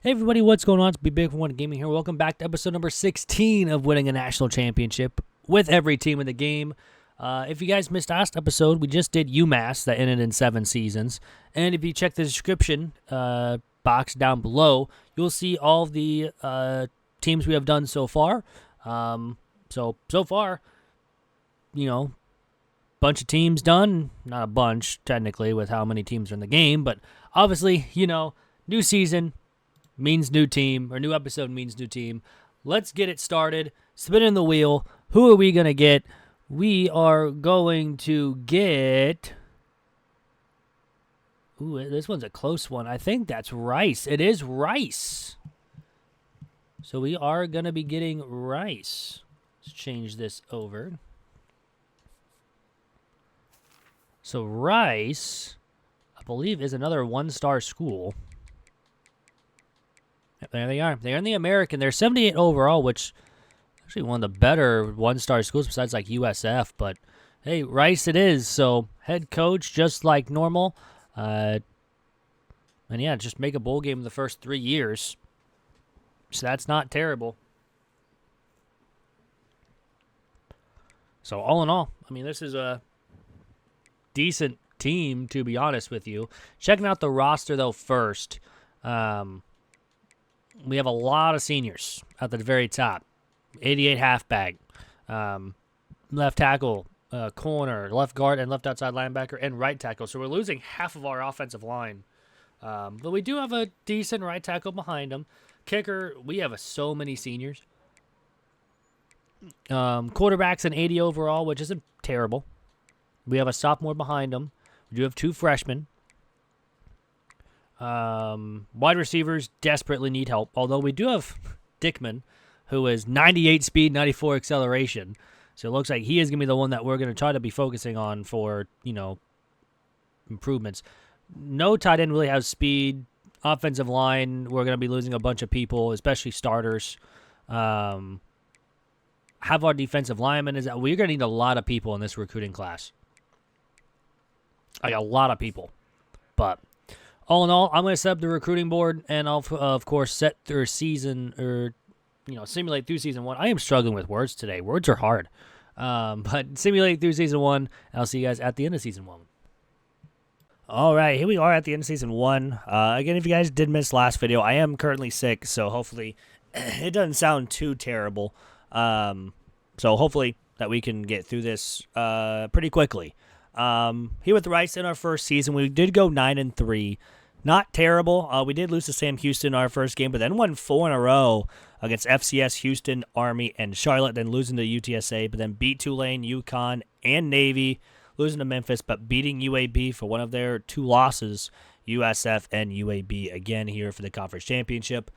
Hey everybody, what's going on? It's Be Big for One Gaming here. Welcome back to episode number 16 of Winning a National Championship with every team in the game. If you guys missed last episode, we just did UMass that ended in 7 seasons. And if you check the description box down below, you'll see all the teams we have done so far. So far, bunch of teams done. Not a bunch, technically, with how many teams are in the game. But obviously, new season means new team, or new episode means new team. Let's get it started. Spinning the wheel. Who are we going to get? We are going to get... Ooh, this one's a close one. I think that's Rice. It is Rice. So we are going to be getting Rice. Let's change this over. So Rice, I believe, is another one-star school. There they are. They're in the American. They're 78 overall, which is actually one of the better one-star schools besides like USF. But, hey, Rice it is. So, head coach just like normal. And, yeah, just make a bowl game in the first 3 years. So that's not terrible. So, all in all, I mean, this is a decent team, to be honest with you. Checking out the roster, though, first. We have a lot of seniors at the very top. 88 halfback, left tackle, corner, left guard, and left outside linebacker, and right tackle. So we're losing half of our offensive line. But we do have a decent right tackle behind them. Kicker, we have so many seniors. Quarterbacks an 80 overall, which isn't terrible. We have a sophomore behind them. We do have 2 freshmen. Wide receivers desperately need help, although we do have Dickman, who is 98 speed, 94 acceleration. So it looks like he is going to be the one that we're going to try to be focusing on for, improvements. No tight end really has speed. Offensive line, we're going to be losing a bunch of people, especially starters. Have our defensive linemen. We're going to need a lot of people in this recruiting class. Like a lot of people. But all in all, I'm going to set up the recruiting board, and I'll, of course, set through season, or, simulate through season 1. I am struggling with words today. Words are hard. But simulate through season 1, and I'll see you guys at the end of season 1. All right, here we are at the end of season 1. Again, if you guys did miss last video, I am currently sick, so hopefully it doesn't sound too terrible. So hopefully that we can get through this pretty quickly. Here with Rice in our first season, we did go 9-3. Not terrible. We did lose to Sam Houston in our first game, but then won 4 in a row against FCS, Houston, Army, and Charlotte, then losing to UTSA, but then beat Tulane, UConn, and Navy, losing to Memphis, but beating UAB for one of their 2 losses, USF and UAB again here for the conference championship.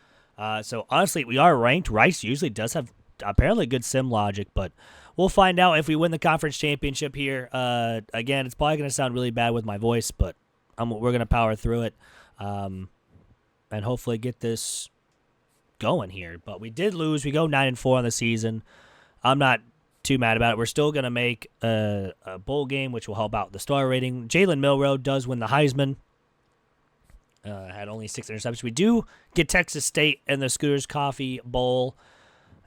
So honestly, we are ranked. Rice usually does have apparently good sim logic, but we'll find out if we win the conference championship here. Again, it's probably going to sound really bad with my voice, but we're going to power through it and hopefully get this going here. But we did lose. We go 9-4 on the season. I'm not too mad about it. We're still going to make a bowl game, which will help out the star rating. Jalen Milroe does win the Heisman. Had only 6 interceptions. We do get Texas State in the Scooters Coffee Bowl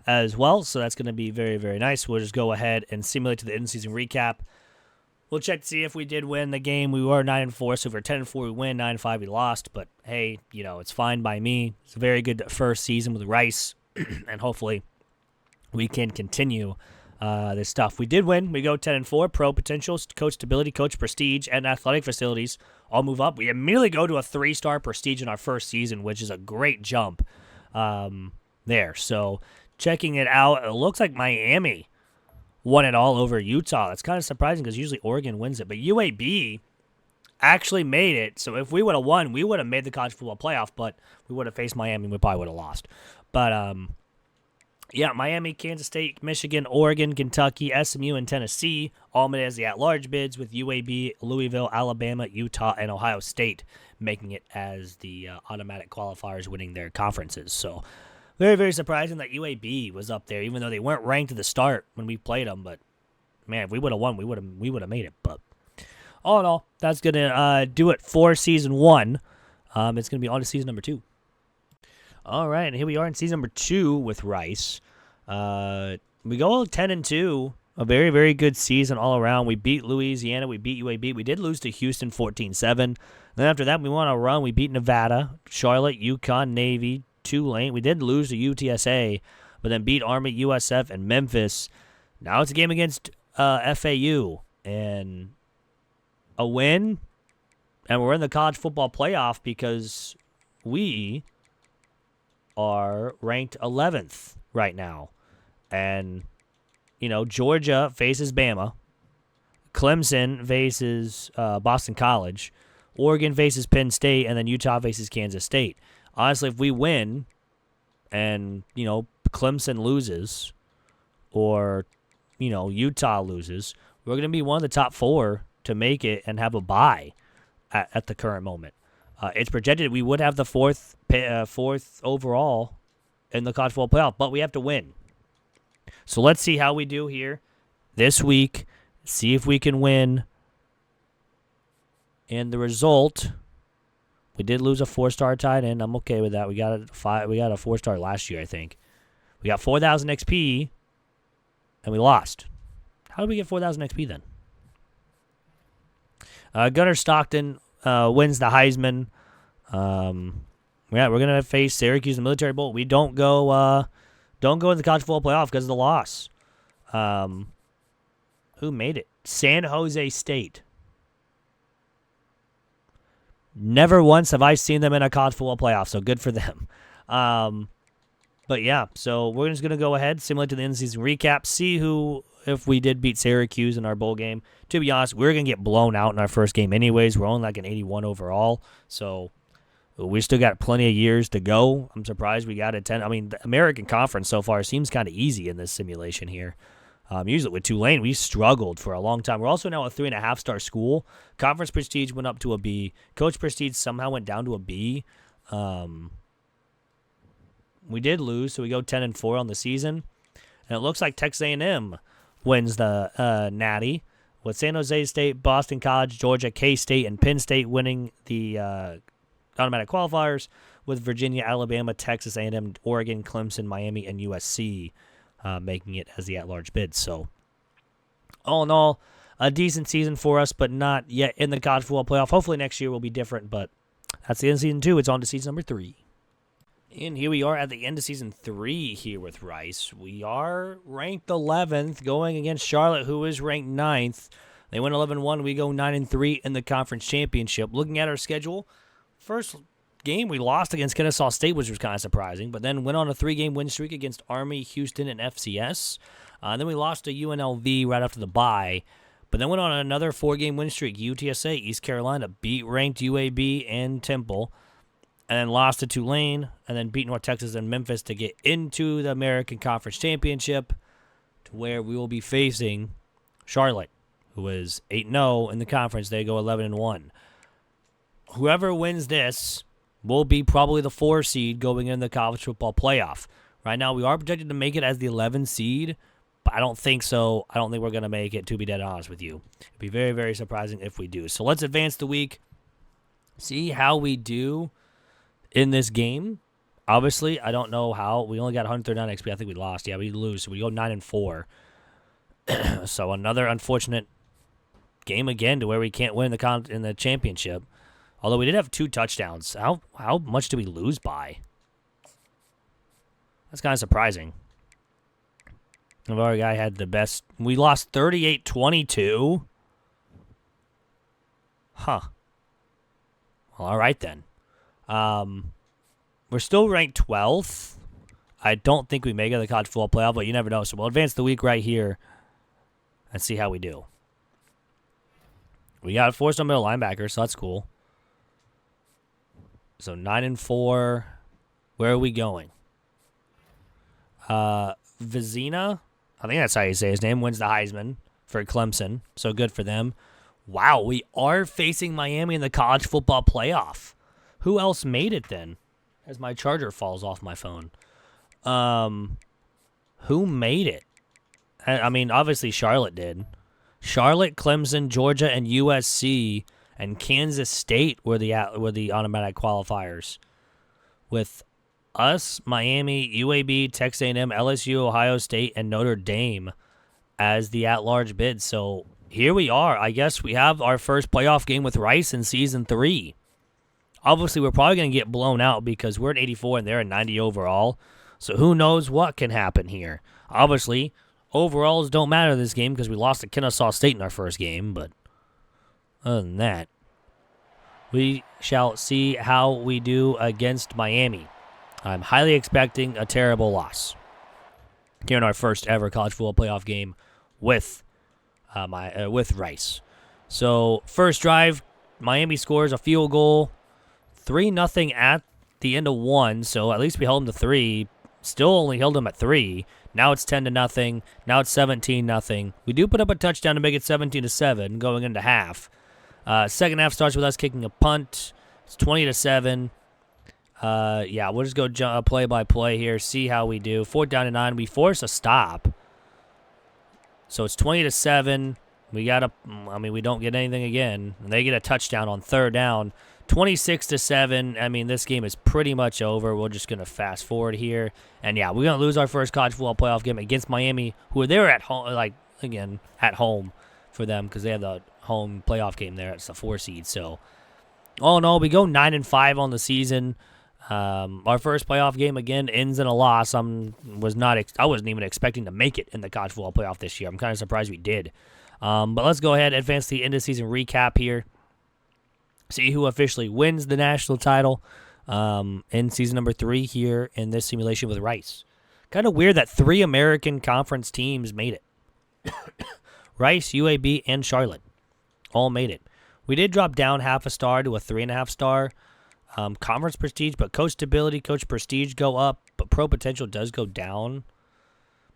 as well, so that's going to be very, very nice. We'll just go ahead and simulate to the in-season recap. We'll check to see if we did win the game. We were 9-4, so if we're 10-4, we win. 9-5, we lost. But, hey, it's fine by me. It's a very good first season with Rice, and hopefully we can continue this stuff. We did win. We go 10-4. Pro potential, coach stability, coach prestige, and athletic facilities all move up. We immediately go to a 3-star prestige in our first season, which is a great jump there. So checking it out, it looks like Miami won it all over Utah. That's kind of surprising because usually Oregon wins it. But UAB actually made it. So if we would have won, we would have made the college football playoff, but we would have faced Miami. We probably would have lost. But, yeah, Miami, Kansas State, Michigan, Oregon, Kentucky, SMU, and Tennessee all made it as the at-large bids, with UAB, Louisville, Alabama, Utah, and Ohio State making it as the automatic qualifiers, winning their conferences. So very, very surprising that UAB was up there, even though they weren't ranked at the start when we played them. But, man, if we would have won, we would have made it. But all in all, that's going to do it for Season 1. It's going to be on to Season number 2. All right, and here we are in season number 2 with Rice. We go 10-2, a very, very good season all around. We beat Louisiana, we beat UAB. We did lose to Houston 14-7. Then after that, we went on a run. We beat Nevada, Charlotte, UConn, Navy, Tulane. We did lose to UTSA, but then beat Army, USF, and Memphis. Now it's a game against FAU, and a win, and we're in the college football playoff because we are ranked 11th right now. And, Georgia faces Bama. Clemson faces Boston College. Oregon faces Penn State. And then Utah faces Kansas State. Honestly, if we win and, Clemson loses or, Utah loses, we're going to be one of the top 4 to make it and have a bye at the current moment. It's projected we would have the fourth overall in the college football playoff, but we have to win. So let's see how we do here this week. See if we can win. And the result, we did lose a 4-star tight end. I'm okay with that. We got a 4-star last year, I think. We got 4,000 XP, and we lost. How did we get 4,000 XP then? Gunnar Stockton wins the Heisman. We're gonna face Syracuse in the Military Bowl. We don't go in the college football playoff because of the loss. Who made it? San Jose State. Never once have I seen them in a college football playoff, so good for them. But yeah, so we're just gonna go ahead, similar to the end of the season recap, see if we did beat Syracuse in our bowl game. To be honest, we're going to get blown out in our first game anyways. We're only like an 81 overall, so we still got plenty of years to go. I'm surprised we got a 10. I mean, the American Conference so far seems kind of easy in this simulation here. Usually with Tulane, we struggled for a long time. We're also now a 3.5-star school. Conference prestige went up to a B. Coach prestige somehow went down to a B. We did lose, so we go 10-4 on the season. And it looks like Texas A&M wins the Natty, with San Jose State, Boston College, Georgia, K-State, and Penn State winning the automatic qualifiers, with Virginia, Alabama, Texas A&M, Oregon, Clemson, Miami, and USC making it as the at-large bid. So, all in all, a decent season for us, but not yet in the college football playoff. Hopefully next year will be different, but that's the end of season 2. It's on to season number 3. And here we are at the end of season 3 here with Rice. We are ranked 11th, going against Charlotte, who is ranked 9th. They went 11-1. We go 9-3 in the conference championship. Looking at our schedule, first game we lost against Kennesaw State, which was kind of surprising, but then went on a 3-game win streak against Army, Houston, and FCS. Then we lost to UNLV right after the bye, but then went on another 4-game win streak. UTSA, East Carolina, beat ranked UAB and Temple, and then lost to Tulane, and then beat North Texas and Memphis to get into the American Conference Championship, to where we will be facing Charlotte, who is 8-0 in the conference. They go 11-1. Whoever wins this will be probably the 4 seed going in the college football playoff. Right now, we are projected to make it as the 11 seed, but I don't think so. I don't think we're going to make it, to be dead honest with you. It'd be very, very surprising if we do. So let's advance the week, see how we do in this game. Obviously, I don't know how. We only got 139 XP. I think we lost. Yeah, we lose. So we go 9-4. So another unfortunate game again, to where we can't win in the championship. Although we did have 2 touchdowns. How much did we lose by? That's kind of surprising. Our guy had the best. We lost 38-22. Huh. Well, all right then. We're still ranked 12th. I don't think we make it to the college football playoff, but you never know. So we'll advance the week right here and see how we do. We got a 4-star middle linebacker, so that's cool. So 9-4. Where are we going? Vizina, I think that's how you say his name, wins the Heisman for Clemson. So good for them. Wow, we are facing Miami in the college football playoff. Who else made it then? As my charger falls off my phone. Who made it? I mean, obviously Charlotte did. Charlotte, Clemson, Georgia, and USC and Kansas State were the automatic qualifiers, with us, Miami, UAB, Texas A&M, LSU, Ohio State, and Notre Dame as the at-large bid. So here we are. I guess we have our first playoff game with Rice in Season 3. Obviously, we're probably going to get blown out because we're at 84 and they're at 90 overall. So who knows what can happen here. Obviously, overalls don't matter in this game because we lost to Kennesaw State in our first game. But other than that, we shall see how we do against Miami. I'm highly expecting a terrible loss here in our first ever college football playoff game with with Rice. So first drive, Miami scores a field goal, 3-0 at the end of one. So at least we held them to 3. Still only held them at 3. Now it's 10-0. Now it's 17-0. We do put up a touchdown to make it 17-7 going into half. Second half starts with us kicking a punt. It's 20-7. Yeah, we'll just go play by play here. See how we do. 4th down and 9. We force a stop. So it's 20-7. We don't get anything again. And they get a touchdown on 3rd down. 26-7. I mean, this game is pretty much over. We're just gonna fast forward here. And yeah, we're gonna lose our first college football playoff game against Miami, who are there at home, at home for them because they have the home playoff game there. It's the 4 seed. So all in all, we go 9-5 on the season. Our first playoff game again ends in a loss. I wasn't even expecting to make it in the college football playoff this year. I'm kind of surprised we did. But let's go ahead and advance the end of season recap here. See who officially wins the national title in season number 3 here in this simulation with Rice. Kind of weird that 3 American Conference teams made it. Rice, UAB, and Charlotte all made it. We did drop down half a star to a 3.5 star. Conference prestige, but coach stability, coach prestige go up, but pro potential does go down.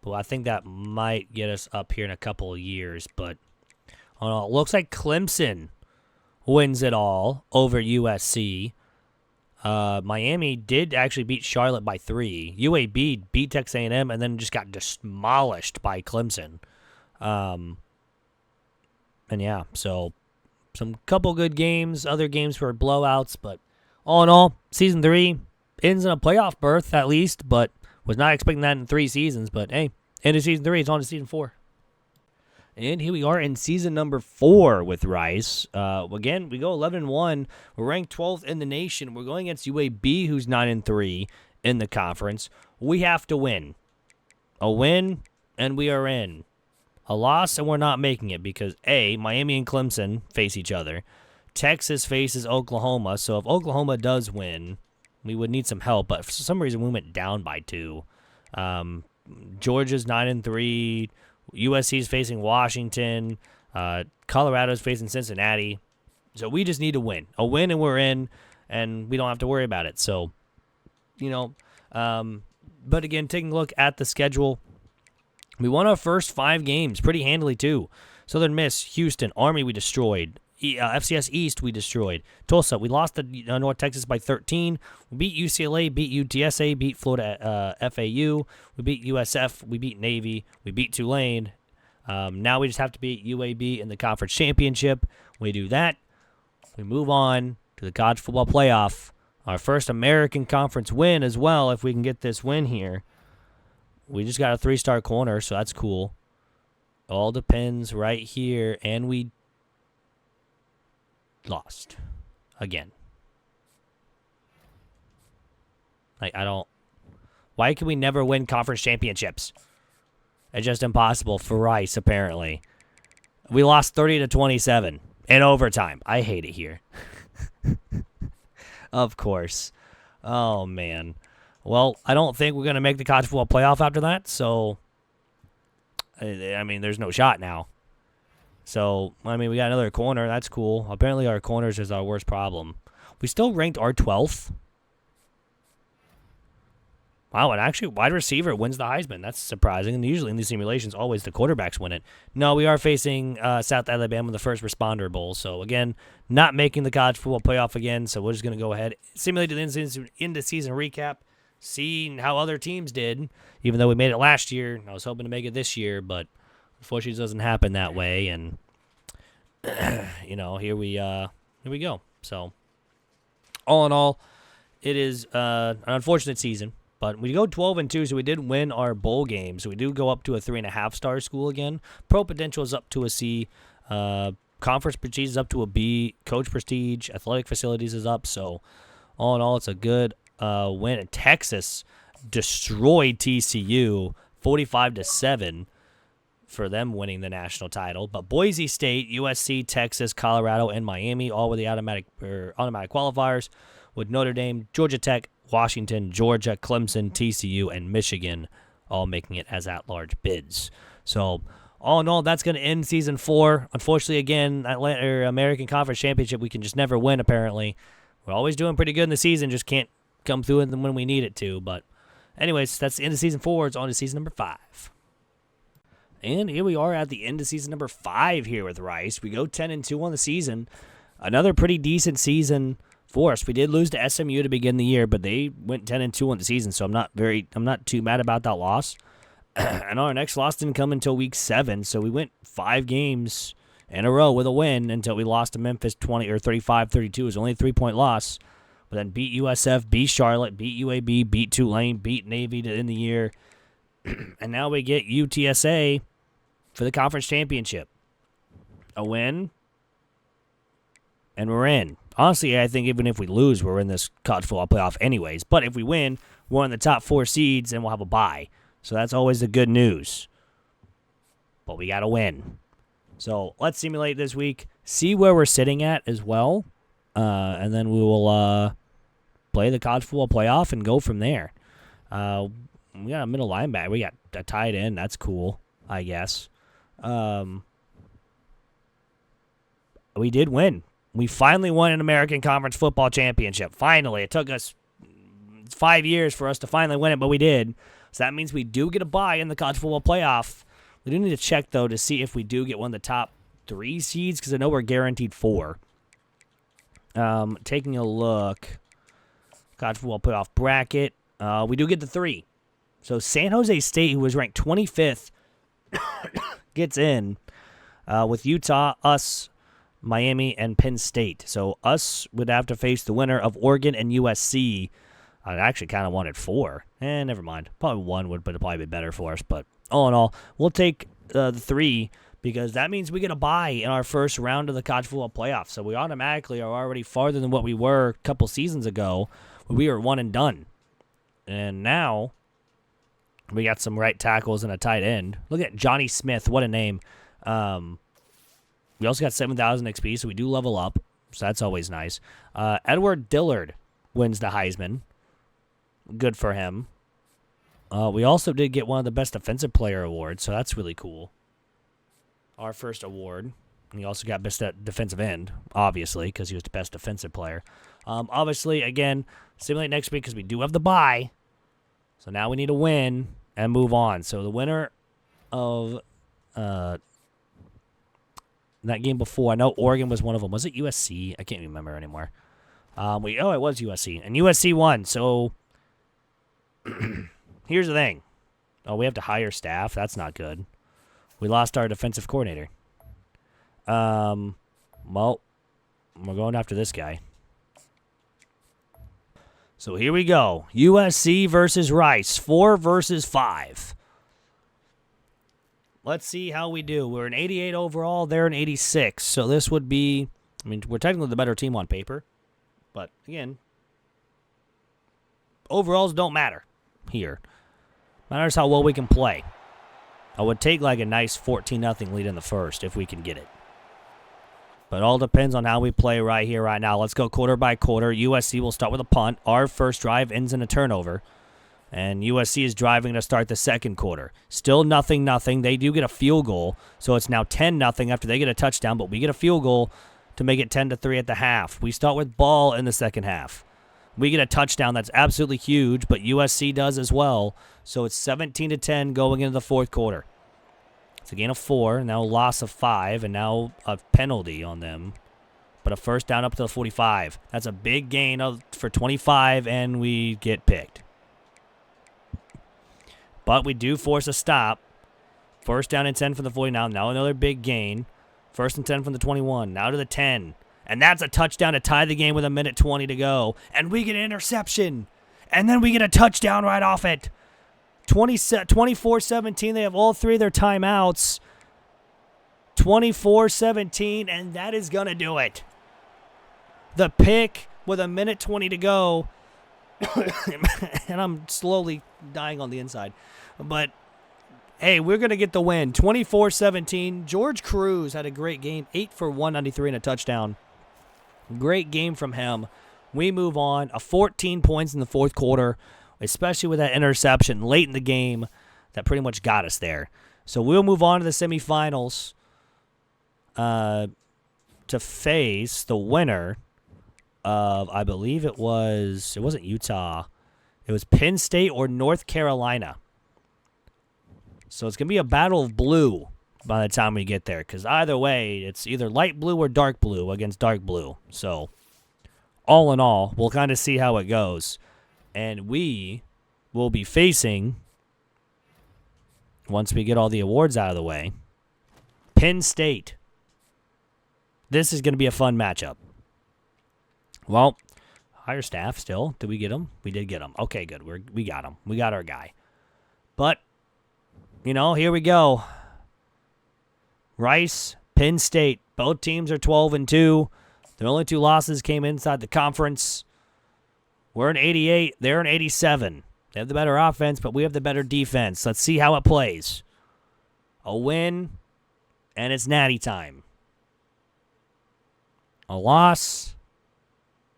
But I think that might get us up here in a couple of years. But it looks like Clemson wins it all over USC. Miami did actually beat Charlotte by 3. UAB beat Texas A&M and then just got demolished by Clemson. And yeah, so some couple good games. Other games were blowouts, but all in all, season 3 ends in a playoff berth at least, but was not expecting that in 3 seasons. But hey, end of season 3, it's on to season 4. And here we are in season number 4 with Rice. Again, we go 11-1. We're ranked 12th in the nation. We're going against UAB, who's 9-3 in the conference. We have to win. A win, and we are in. A loss, and we're not making it because, A, Miami and Clemson face each other. Texas faces Oklahoma, so if Oklahoma does win, we would need some help. But for some reason, we went down by 2. Georgia's 9-3. USC's facing Washington. Colorado's facing Cincinnati. So we just need to win. A win and we're in, and we don't have to worry about it. So, but again, taking a look at the schedule, we won our first 5 games pretty handily too. Southern Miss, Houston, Army we destroyed. FCS East we destroyed. Tulsa, we lost to North Texas by 13. We beat UCLA, beat UTSA, beat Florida FAU. We beat USF, we beat Navy, we beat Tulane. Now we just have to beat UAB in the conference championship. When we do that, we move on to the college football playoff. Our first American Conference win as well, if we can get this win here. We just got a 3-star corner, so that's cool. All depends right here, and we lost again. Why can we never win conference championships? It's just impossible for Rice, apparently. We lost 30-27 in overtime. I hate it here. Of course. Oh, man. Well, I don't think we're going to make the college football playoff after that, so, I mean, there's no shot now. So, I mean, we got another corner. That's cool. Apparently, our corners is our worst problem. We still ranked our 12th. Wow, and actually, wide receiver wins the Heisman. That's surprising. And usually in these simulations, always the quarterbacks win it. No, we are facing South Alabama in the First Responder Bowl. So, again, not making the college football playoff again. So, we're just going to go ahead, simulate the end-of-season recap, see how other teams did. Even though we made it last year, I was hoping to make it this year, but unfortunately, it doesn't happen that way. And, here we go. So, all in all, it is an unfortunate season. But we go 12-2, so we did win our bowl game. So we do go up to a 3.5-star school again. Pro potential is up to a C. Conference prestige is up to a B. Coach prestige, athletic facilities is up. So all in all, it's a good win. And Texas destroyed TCU 45-7 for them winning the national title. But Boise State, USC, Texas, Colorado, and Miami all were the automatic qualifiers, with Notre Dame, Georgia Tech, Washington, Georgia, Clemson, TCU, and Michigan all making it as at-large bids. So all in all, that's going to end Season 4. Unfortunately, again, American Conference Championship, we can just never win, apparently. We're always doing pretty good in the season, just can't come through when we need it to. But anyways, that's the end of Season 4. It's on to Season number 5. And here we are at the end of Season number 5 here with Rice. We go 10-2 on the season. Another pretty decent season for us. We did lose to SMU to begin the year, but they went 10-2 on the season, so I'm not too mad about that loss. And our next loss didn't come until week 7, so we went 5 games in a row with a win until we lost to Memphis 35-32. It was only a 3-point loss, but then beat USF, beat Charlotte, beat UAB, beat Tulane, beat Navy to end the year, and now we get UTSA for the conference championship. A win, and we're in. Honestly, I think even if we lose, we're in this college football playoff anyways. But if we win, we're in the top 4 seeds, and we'll have a bye. So that's always the good news. But we got to win. So let's simulate this week, see where we're sitting at as well, and then we will play the college football playoff and go from there. We got a middle linebacker. We got a tight end. That's cool, I guess. We did win. We finally won an American Conference Football Championship. Finally. It took us 5 years for us to finally win it, but we did. So that means we do get a bye in the college football playoff. We do need to check, though, to see if we do get one of the top 3 seeds, because I know we're guaranteed 4. Taking a look. College football playoff bracket. We do get the 3. So San Jose State, who was ranked 25th, gets in with Utah, us, Miami, and Penn State. So us would have to face the winner of Oregon and USC. I actually kind of wanted 4. Never mind. Probably 1 would probably be better for us. But all in all, we'll take the 3 because that means we get a bye in our first round of the college football playoff. So we automatically are already farther than what we were a couple seasons ago when we were 1 and done. And now we got some right tackles and a tight end. Look at Johnny Smith. What a name. We also got 7,000 XP, so we do level up. So that's always nice. Edward Dillard wins the Heisman. Good for him. We also did get one of the Best Defensive Player awards, so that's really cool. Our first award. And he also got Best Defensive End, obviously, because he was the Best Defensive Player. Obviously, again, simulate next week because we do have the bye. So now we need to win and move on. So the winner of that game before, I know Oregon was one of them. Was it USC? I can't remember anymore. It was USC. And USC won, so here's the thing. Oh, we have to hire staff. That's not good. We lost our defensive coordinator. Well, we're going after this guy. So here we go. USC versus Rice. 4 versus 5. Let's see how we do. We're an 88 overall. They're an 86. So this would be, we're technically the better team on paper. But, again, overalls don't matter here. Matters how well we can play. I would take like a nice 14-0 lead in the first if we can get it. But all depends on how we play right here, right now. Let's go quarter by quarter. USC will start with a punt. Our first drive ends in a turnover. And USC is driving to start the second quarter. Still 0-0. They do get a field goal. So it's now 10-0 after they get a touchdown. But we get a field goal to make it 10-3 at the half. We start with ball in the second half. We get a touchdown that's absolutely huge, but USC does as well. So it's 17-10 going into the fourth quarter. It's a gain of 4, now a loss of 5, and now a penalty on them. But a first down up to the 45. That's a big gain for 25, and we get picked. But we do force a stop. First down and 10 from the 40 now. Now another big gain. First and 10 from the 21. Now to the 10. And that's a touchdown to tie the game with 1:20 to go. And we get an interception. And then we get a touchdown right off it. 24-17. They have all three of their timeouts. 24-17, and that is going to do it. The pick with 1:20 to go. And I'm slowly dying on the inside. But, hey, we're going to get the win. 24-17. George Cruz had a great game. 8 for 193 and a touchdown. Great game from him. We move on. 14 points in the fourth quarter, especially with that interception late in the game that pretty much got us there. So we'll move on to the semifinals to face the winner of, I believe it wasn't Utah. It was Penn State or North Carolina. So it's going to be a battle of blue by the time we get there, because either way, it's either light blue or dark blue against dark blue. So all in all, we'll kind of see how it goes. And we will be facing, once we get all the awards out of the way, Penn State. This is going to be a fun matchup. Well, higher staff still. Did we get him? We did get him. Okay, good. We got him. We got our guy. But, here we go. Rice, Penn State. Both teams are 12-2. Their only two losses came inside the conference. We're in 88. They're in 87. They have the better offense, but we have the better defense. Let's see how it plays. A win, and it's natty time. A loss,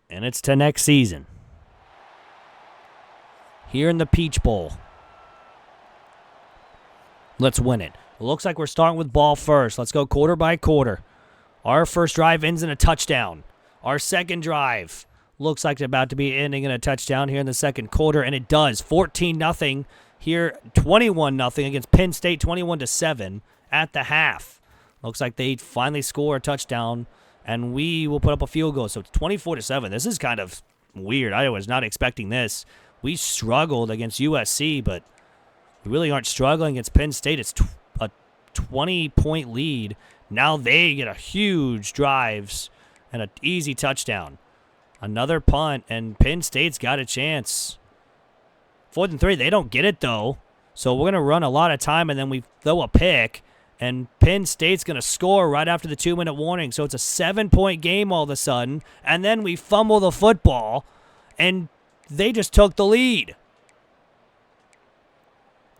and it's to next season. Here in the Peach Bowl. Let's win it. It looks like we're starting with ball first. Let's go quarter by quarter. Our first drive ends in a touchdown. Our second drive looks like it's about to be ending in a touchdown here in the second quarter, and it does. 14-0 here, 21-0 against Penn State, 21-7 at the half. Looks like they finally score a touchdown, and we will put up a field goal. So it's 24-7. This is kind of weird. I was not expecting this. We struggled against USC, but we really aren't struggling against Penn State. It's a 20-point lead. Now they get a huge drives and an easy touchdown. Another punt, and Penn State's got a chance. 4th and 3, they don't get it, though. So we're going to run a lot of time, and then we throw a pick, and Penn State's going to score right after the 2-minute warning. So it's a 7-point game all of a sudden, and then we fumble the football, and they just took the lead.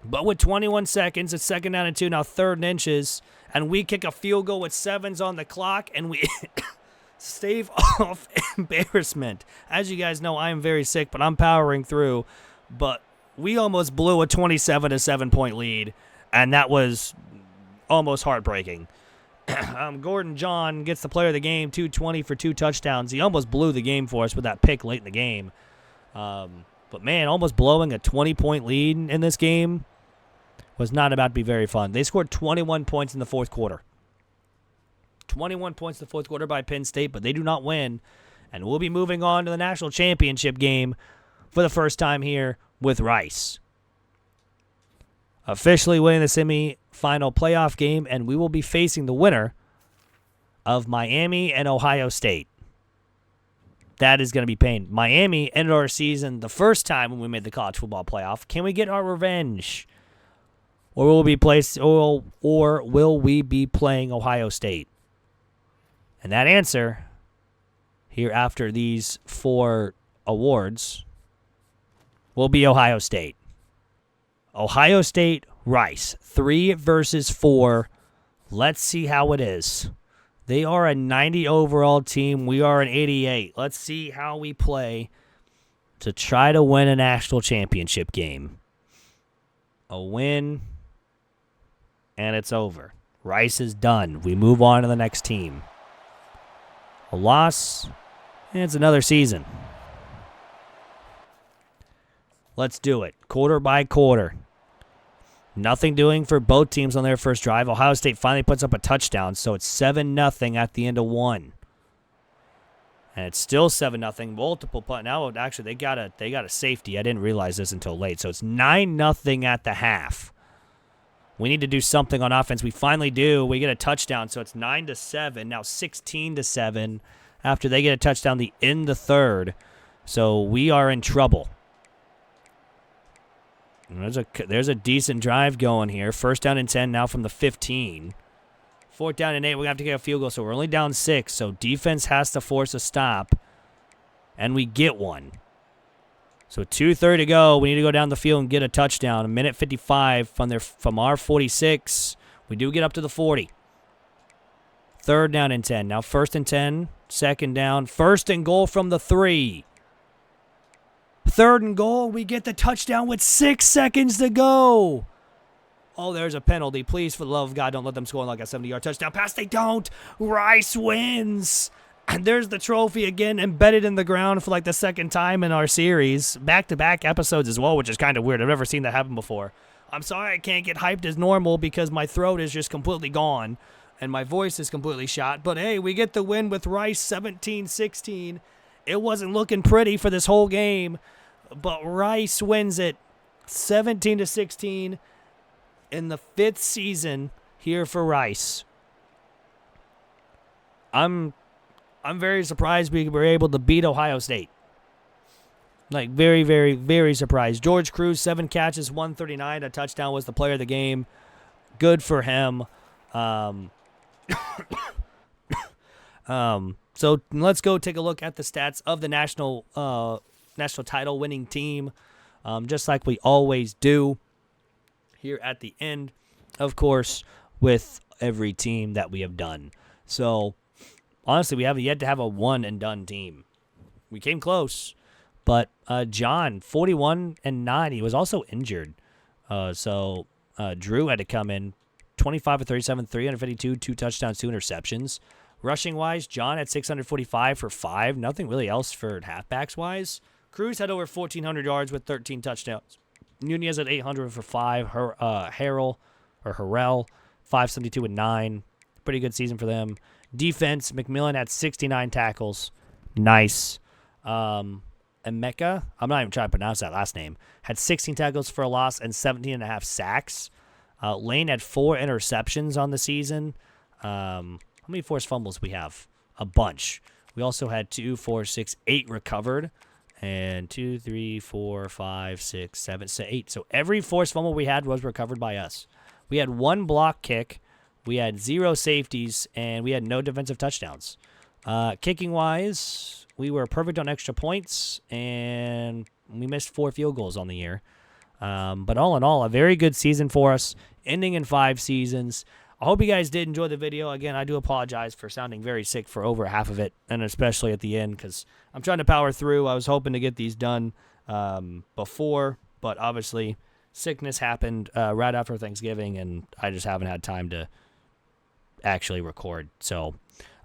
But with 21 seconds, it's 2nd down and 2, now 3rd and inches, and we kick a field goal with 7s on the clock, and we stave off embarrassment. As you guys know, I am very sick, but I'm powering through. But we almost blew a 27-7-point lead, and that was almost heartbreaking. Gordon John gets the player of the game, 220 for 2 touchdowns. He almost blew the game for us with that pick late in the game. But, man, almost blowing a 20-point lead in this game was not about to be very fun. They scored 21 points in the fourth quarter. 21 points in the fourth quarter by Penn State, but they do not win. And we'll be moving on to the national championship game for the first time here with Rice. Officially winning the semifinal playoff game, and we will be facing the winner of Miami and Ohio State. That is going to be pain. Miami ended our season the first time when we made the college football playoff. Can we get our revenge? Or will we be playing Ohio State? And that answer, here after these 4 awards, will be Ohio State. Ohio State, Rice, 3 versus 4. Let's see how it is. They are a 90 overall team. We are an 88. Let's see how we play to try to win a national championship game. A win, and it's over. Rice is done. We move on to the next team. A loss, and it's another season. Let's do it. Quarter by quarter. Nothing doing for both teams on their first drive. Ohio State finally puts up a touchdown, so it's 7-0 at the end of 1. And it's still 7-0. Multiple punt. Now, actually, they got a safety. I didn't realize this until late. So it's 9-0 at the half. We need to do something on offense. We finally do. We get a touchdown, so it's 9-7. Now 16-7 after they get a touchdown in the third. So we are in trouble. There's a decent drive going here. First down and 10 now from the 15. Fourth down and 8. We're going to have to get a field goal, so we're only down 6. So defense has to force a stop, and we get one. So 2:30 to go. We need to go down the field and get a touchdown. 1:55 from our 46. We do get up to the 40. Third down and 10. Now first and 10. Second down. First and goal from the 3. Third and goal. We get the touchdown with 6 seconds to go. Oh, there's a penalty. Please, for the love of God, don't let them score like a 70-yard touchdown pass. They don't. Rice wins. And there's the trophy again, embedded in the ground for like the second time in our series. Back-to-back episodes as well, which is kind of weird. I've never seen that happen before. I'm sorry I can't get hyped as normal because my throat is just completely gone and my voice is completely shot. But, hey, we get the win with Rice 17-16. It wasn't looking pretty for this whole game, but Rice wins it 17-16 in the 5th season here for Rice. I'm very surprised we were able to beat Ohio State. Like, very, very, very surprised. George Cruz, 7 catches, 139. A touchdown, was the player of the game. Good for him. So let's go take a look at the stats of the national title winning team, just like we always do here at the end, of course, with every team that we have done. So honestly, we haven't yet to have a one-and-done team. We came close, but John, 41-9, he was also injured. So Drew had to come in, 25 of 37, 352, 2 touchdowns, 2 interceptions. Rushing-wise, John had 645 for 5. Nothing really else for halfbacks-wise. Cruz had over 1,400 yards with 13 touchdowns. Nunez at 800 for 5. Harrell, 572 and 9. Pretty good season for them. Defense, McMillan had 69 tackles. Nice. Emeka, I'm not even trying to pronounce that last name, had 16 tackles for a loss and 17.5 sacks. Lane had 4 interceptions on the season. How many forced fumbles we have? A bunch. We also had 2, 4, 6, 8 recovered. And 2, 3, 4, 5, 6, 7, 8. So every forced fumble we had was recovered by us. We had 1 block kick. We had 0 safeties, and we had no defensive touchdowns. Kicking-wise, we were perfect on extra points, and we missed 4 field goals on the year. But all in all, a very good season for us, ending in 5 seasons. I hope you guys did enjoy the video. Again, I do apologize for sounding very sick for over half of it, and especially at the end, because I'm trying to power through. I was hoping to get these done before, but obviously sickness happened right after Thanksgiving, and I just haven't had time to actually record. So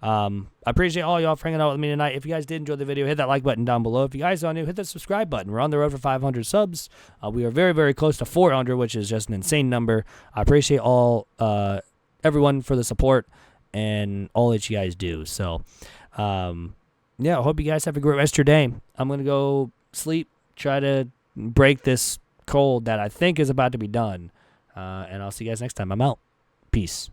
I appreciate all y'all for hanging out with me tonight. If you guys did enjoy the video, hit that like button down below. If you guys are new, hit the subscribe button. We're on the road for 500 subs. We are very, very close to 400, which is just an insane number. I appreciate everyone for the support and all that you guys do. So yeah, I hope you guys have a great rest of your day. I'm going to go sleep, try to break this cold that I think is about to be done. And I'll see you guys next time. I'm out. Peace.